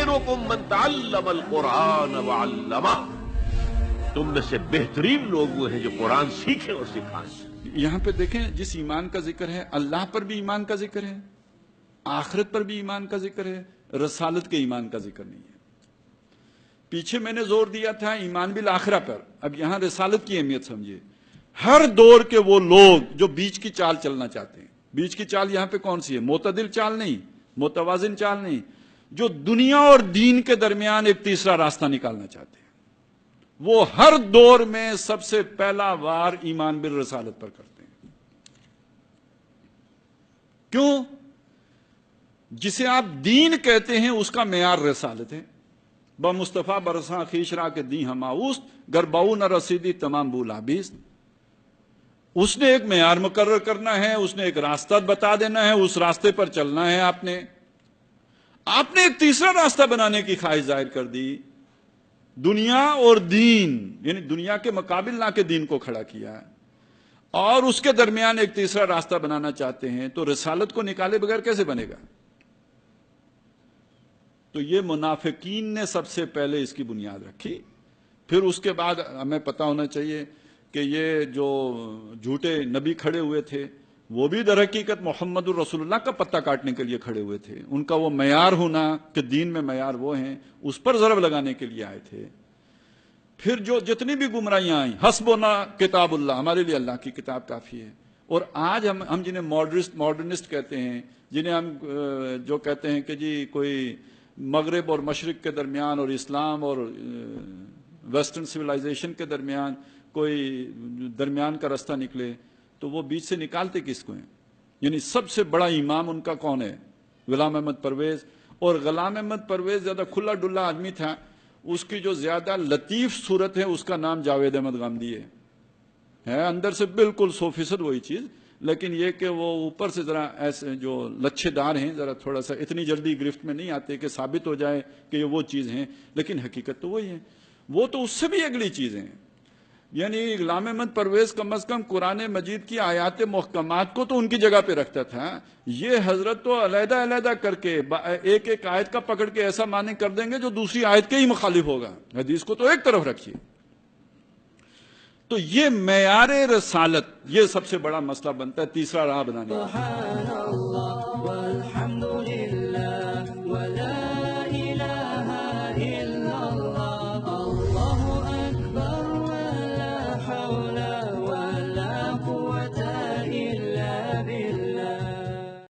خیرکم من تعلم القرآن وعلمہ، تم میں سے بہترین لوگ وہ ہیں جو قرآن سیکھیں اور سکھائیں۔ یہاں پہ دیکھیں جس ایمان کا ذکر ہے، اللہ پر بھی ایمان کا ذکر ہے، آخرت پر بھی ایمان کا ذکر ہے، رسالت کے ایمان کا ذکر نہیں ہے۔ پیچھے میں نے زور دیا تھا ایمان بالآخرہ پر، اب یہاں رسالت کی اہمیت سمجھیے۔ ہر دور کے وہ لوگ جو بیچ کی چال چلنا چاہتے ہیں، بیچ کی چال یہاں پہ کون سی ہے؟ معتدل چال نہیں، متوازن چال نہیں، جو دنیا اور دین کے درمیان ایک تیسرا راستہ نکالنا چاہتے ہیں، وہ ہر دور میں سب سے پہلا وار ایمان بالرسالت پر کرتے ہیں۔ کیوں؟ جسے آپ دین کہتے ہیں اس کا معیار رسالت ہے۔ با مصطفیٰ برساں خیش را کے دی ہماؤست، گر باؤ نہ رسیدی تمام بولا بیست۔ اس نے ایک معیار مقرر کرنا ہے، اس نے ایک راستہ بتا دینا ہے، اس راستے پر چلنا ہے۔ آپ نے ایک تیسرا راستہ بنانے کی خواہش ظاہر کر دی، دنیا اور دین، یعنی دنیا کے مقابل لا کے دین کو کھڑا کیا، اور اس کے درمیان ایک تیسرا راستہ بنانا چاہتے ہیں، تو رسالت کو نکالے بغیر کیسے بنے گا؟ تو یہ منافقین نے سب سے پہلے اس کی بنیاد رکھی۔ پھر اس کے بعد ہمیں پتہ ہونا چاہیے کہ یہ جو جھوٹے نبی کھڑے ہوئے تھے وہ بھی در حقیقت محمد الرسول اللہ کا پتہ کاٹنے کے لیے کھڑے ہوئے تھے۔ ان کا وہ معیار ہونا کہ دین میں معیار وہ ہیں، اس پر ضرب لگانے کے لیے آئے تھے۔ پھر جو جتنی بھی گمراہیاں آئیں، حسبنا کتاب اللہ، ہمارے لیے اللہ کی کتاب کافی ہے۔ اور آج ہم جنہیں ماڈرنسٹ کہتے ہیں، جنہیں ہم جو کہتے ہیں کہ جی کوئی مغرب اور مشرق کے درمیان اور اسلام اور ویسٹرن سویلائزیشن کے درمیان کوئی درمیان کا راستہ نکلے، تو وہ بیچ سے نکالتے کس کو ہیں؟ یعنی سب سے بڑا امام ان کا کون ہے؟ غلام احمد پرویز۔ اور غلام احمد پرویز زیادہ کھلا ڈلا آدمی تھا، اس کی جو زیادہ لطیف صورت ہے اس کا نام جاوید احمد غامدی ہے اندر سے بالکل 100% وہی چیز، لیکن یہ کہ وہ اوپر سے ذرا ایسے جو لچھے دار ہیں، ذرا تھوڑا سا اتنی جلدی گرفت میں نہیں آتے کہ ثابت ہو جائے کہ یہ وہ چیز ہیں، لیکن حقیقت تو وہی ہے۔ وہ تو اس سے بھی اگلی چیزیں ہیں۔ یعنی غلام احمد پرویز کم از کم قرآن مجید کی آیات محکمات کو تو ان کی جگہ پہ رکھتا تھا، یہ حضرت تو علیحدہ علیحدہ کر کے ایک ایک آیت کا پکڑ کے ایسا معنی کر دیں گے جو دوسری آیت کے ہی مخالف ہوگا۔ حدیث کو تو ایک طرف رکھیے۔ تو یہ معیار رسالت، یہ سب سے بڑا مسئلہ بنتا ہے تیسرا راہ بنانے کا۔